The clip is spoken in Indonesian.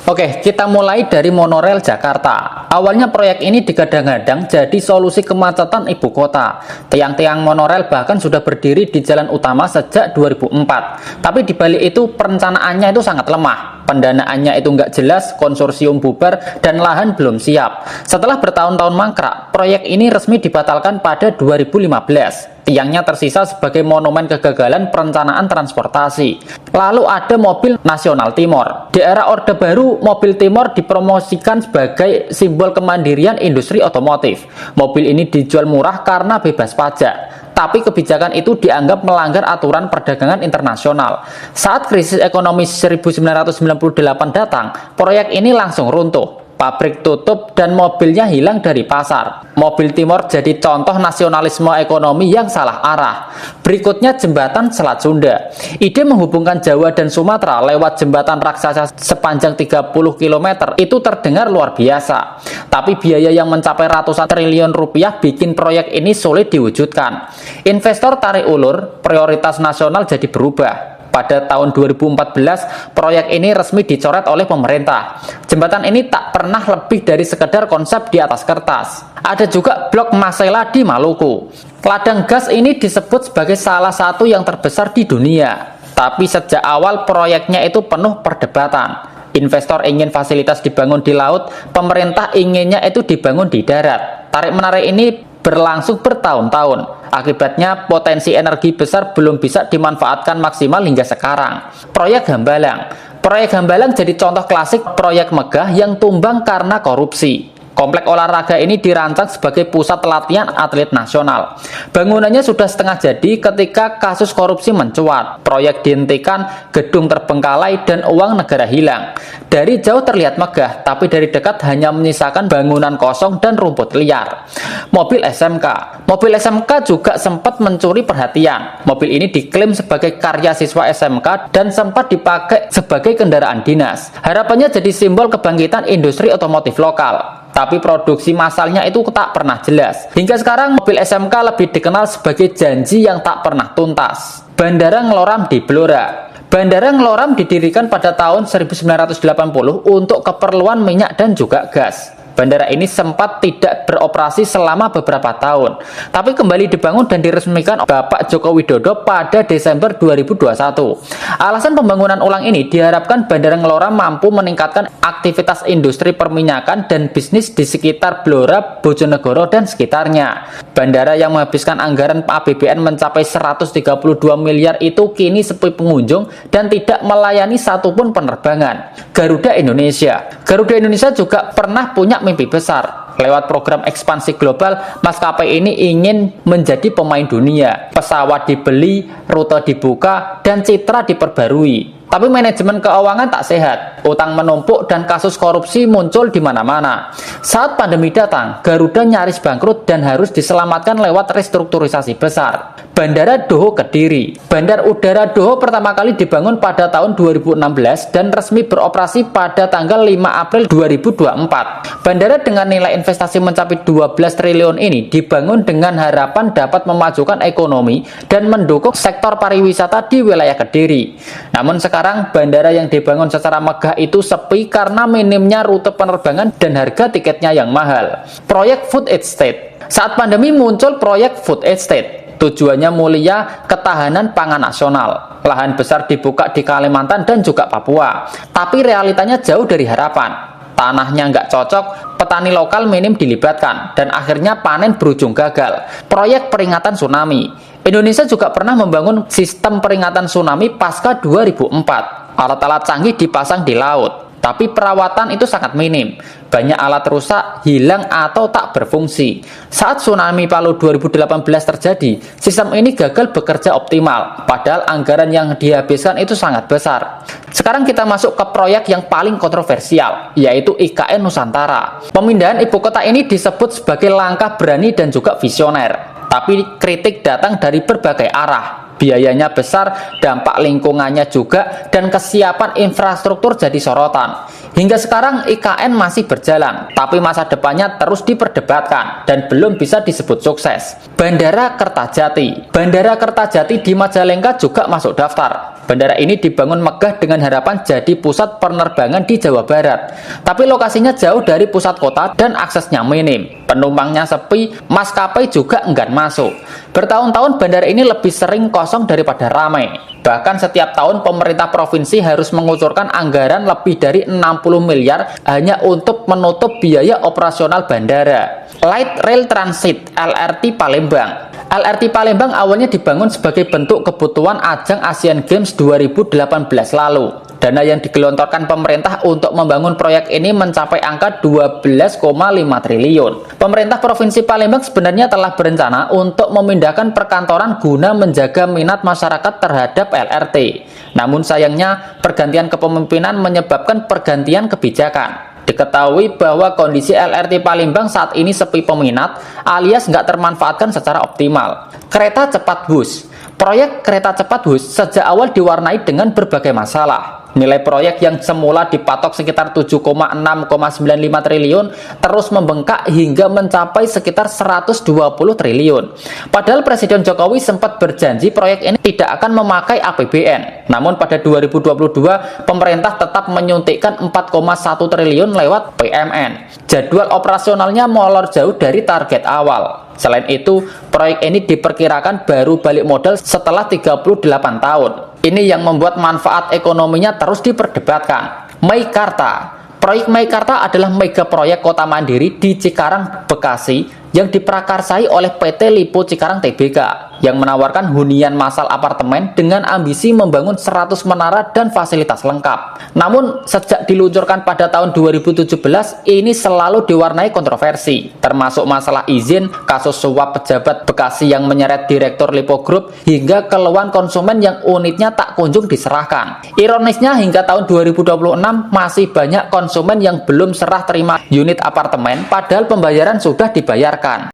Oke, kita mulai dari monorail Jakarta. Awalnya proyek ini digadang-gadang jadi solusi kemacetan ibu kota. Tiang-tiang monorail bahkan sudah berdiri di jalan utama sejak 2004. Tapi di balik itu perencanaannya itu sangat lemah. Pendanaannya itu nggak jelas, konsorsium bubar, dan lahan belum siap. Setelah bertahun-tahun mangkrak, proyek ini resmi dibatalkan pada 2015. Tiangnya tersisa sebagai monumen kegagalan perencanaan transportasi. Lalu ada mobil Nasional Timor. Di era Orde Baru, mobil Timor dipromosikan sebagai simbol kemandirian industri otomotif. Mobil ini dijual murah karena bebas pajak. Tapi kebijakan itu dianggap melanggar aturan perdagangan internasional. Saat krisis ekonomi 1998 datang, proyek ini langsung runtuh. Pabrik tutup dan mobilnya hilang dari pasar. Mobil Timor jadi contoh nasionalisme ekonomi yang salah arah. Berikutnya jembatan Selat Sunda. Ide menghubungkan Jawa dan Sumatera lewat jembatan raksasa sepanjang 30 km itu terdengar luar biasa. Tapi biaya yang mencapai ratusan triliun rupiah bikin proyek ini sulit diwujudkan. Investor tarik ulur, prioritas nasional jadi berubah. Pada tahun 2014, proyek ini resmi dicoret oleh pemerintah. Jembatan ini tak pernah lebih dari sekedar konsep di atas kertas. Ada juga blok Masela di Maluku. Ladang gas ini disebut sebagai salah satu yang terbesar di dunia. Tapi sejak awal proyeknya itu penuh perdebatan. Investor ingin fasilitas dibangun di laut, pemerintah inginnya itu dibangun di darat. Tarik-menarik ini berlangsung bertahun-tahun. Akibatnya potensi energi besar belum bisa dimanfaatkan maksimal hingga sekarang. Proyek Hambalang. Proyek Hambalang jadi contoh klasik proyek megah yang tumbang karena korupsi. Komplek olahraga ini dirancang sebagai pusat latihan atlet nasional. Bangunannya sudah setengah jadi ketika kasus korupsi mencuat. Proyek dihentikan, gedung terbengkalai, dan uang negara hilang. Dari jauh terlihat megah, tapi dari dekat hanya menyisakan bangunan kosong dan rumput liar. Mobil SMK. Mobil SMK juga sempat mencuri perhatian. Mobil ini diklaim sebagai karya siswa SMK dan sempat dipakai sebagai kendaraan dinas. Harapannya jadi simbol kebangkitan industri otomotif lokal. Tapi produksi massalnya itu tak pernah jelas. Hingga sekarang mobil SMK lebih dikenal sebagai janji yang tak pernah tuntas. Bandara Ngeloram di Blora. Bandara Ngeloram didirikan pada tahun 1980 untuk keperluan minyak dan juga gas. Bandara ini sempat tidak beroperasi selama beberapa tahun, tapi kembali dibangun dan diresmikan Bapak Joko Widodo pada Desember 2021. Alasan pembangunan ulang ini diharapkan Bandara Ngeloram mampu meningkatkan aktivitas industri perminyakan dan bisnis di sekitar Blora, Bojonegoro, dan sekitarnya. Bandara yang menghabiskan anggaran APBN mencapai 132 miliar itu kini sepi pengunjung dan tidak melayani satupun penerbangan. Garuda Indonesia. Garuda Indonesia juga pernah punya mimpi besar. Lewat program ekspansi global, maskapai ini ingin menjadi pemain dunia. Pesawat dibeli, rute dibuka, dan citra diperbarui. Tapi manajemen keuangan tak sehat, utang menumpuk dan kasus korupsi muncul di mana-mana. Saat pandemi datang, Garuda nyaris bangkrut dan harus diselamatkan lewat restrukturisasi besar. Bandara Doho Kediri. Bandar Udara Doho pertama kali dibangun pada tahun 2016 dan resmi beroperasi pada tanggal 5 April 2024. Bandara dengan nilai investasi mencapai 12 triliun ini dibangun dengan harapan dapat memajukan ekonomi dan mendukung sektor pariwisata di wilayah Kediri. Namun sekarang bandara yang dibangun secara megah itu sepi karena minimnya rute penerbangan dan harga tiketnya yang mahal. Proyek Food Estate. Saat pandemi muncul proyek Food Estate. Tujuannya mulia, ketahanan pangan nasional. Lahan besar dibuka di Kalimantan dan juga Papua. Tapi realitanya jauh dari harapan. Tanahnya nggak cocok, petani lokal minim dilibatkan, dan akhirnya panen berujung gagal. Proyek peringatan tsunami. Indonesia juga pernah membangun sistem peringatan tsunami pasca 2004. Alat-alat canggih dipasang di laut, tapi perawatan itu sangat minim. Banyak alat rusak, hilang, atau tak berfungsi. Saat tsunami Palu 2018 terjadi, sistem ini gagal bekerja optimal, padahal anggaran yang dihabiskan itu sangat besar. Sekarang kita masuk ke proyek yang paling kontroversial, yaitu IKN Nusantara. Pemindahan ibu kota ini disebut sebagai langkah berani dan juga visioner. Tapi kritik datang dari berbagai arah. Biayanya besar, dampak lingkungannya juga, dan kesiapan infrastruktur jadi sorotan. Hingga sekarang IKN masih berjalan, tapi masa depannya terus diperdebatkan dan belum bisa disebut sukses. Bandara Kertajati. Bandara Kertajati di Majalengka juga masuk daftar. Bandara ini dibangun megah dengan harapan jadi pusat penerbangan di Jawa Barat. Tapi lokasinya jauh dari pusat kota dan aksesnya minim. Penumpangnya sepi, maskapai juga enggan masuk. Bertahun-tahun bandara ini lebih sering kosong daripada ramai. Bahkan setiap tahun pemerintah provinsi harus mengucurkan anggaran lebih dari 60 miliar hanya untuk menutup biaya operasional bandara. Light Rail Transit (LRT) Palembang. LRT Palembang awalnya dibangun sebagai bentuk kebutuhan ajang Asian Games 2018 lalu. Dana yang digelontorkan pemerintah untuk membangun proyek ini mencapai angka 12,5 triliun. Pemerintah Provinsi Palembang sebenarnya telah berencana untuk memindahkan perkantoran guna menjaga minat masyarakat terhadap LRT. Namun sayangnya pergantian kepemimpinan menyebabkan pergantian kebijakan. Diketahui bahwa kondisi LRT Palembang saat ini sepi peminat alias nggak termanfaatkan secara optimal. Kereta cepat bus. Proyek kereta cepat bus sejak awal diwarnai dengan berbagai masalah. Nilai proyek yang semula dipatok sekitar 7,6,95 triliun terus membengkak hingga mencapai sekitar 120 triliun. Padahal Presiden Jokowi sempat berjanji proyek ini tidak akan memakai APBN. Namun pada 2022 pemerintah tetap menyuntikkan 4,1 triliun lewat PMN. Jadwal operasionalnya molor jauh dari target awal. Selain itu, proyek ini diperkirakan baru balik modal setelah 38 tahun. Ini yang membuat manfaat ekonominya terus diperdebatkan. Meikarta. Proyek Meikarta adalah mega proyek kota mandiri di Cikarang, Bekasi yang diprakarsai oleh PT Lipo Cikarang Tbk yang menawarkan hunian massal apartemen dengan ambisi membangun 100 menara dan fasilitas lengkap. Namun, sejak diluncurkan pada tahun 2017, ini selalu diwarnai kontroversi, termasuk masalah izin, kasus suap pejabat Bekasi yang menyeret Direktur Lipo Group, hingga keluhan konsumen yang unitnya tak kunjung diserahkan. Ironisnya, hingga tahun 2026 masih banyak konsumen yang belum serah terima unit apartemen, padahal pembayaran sudah dibayarkan.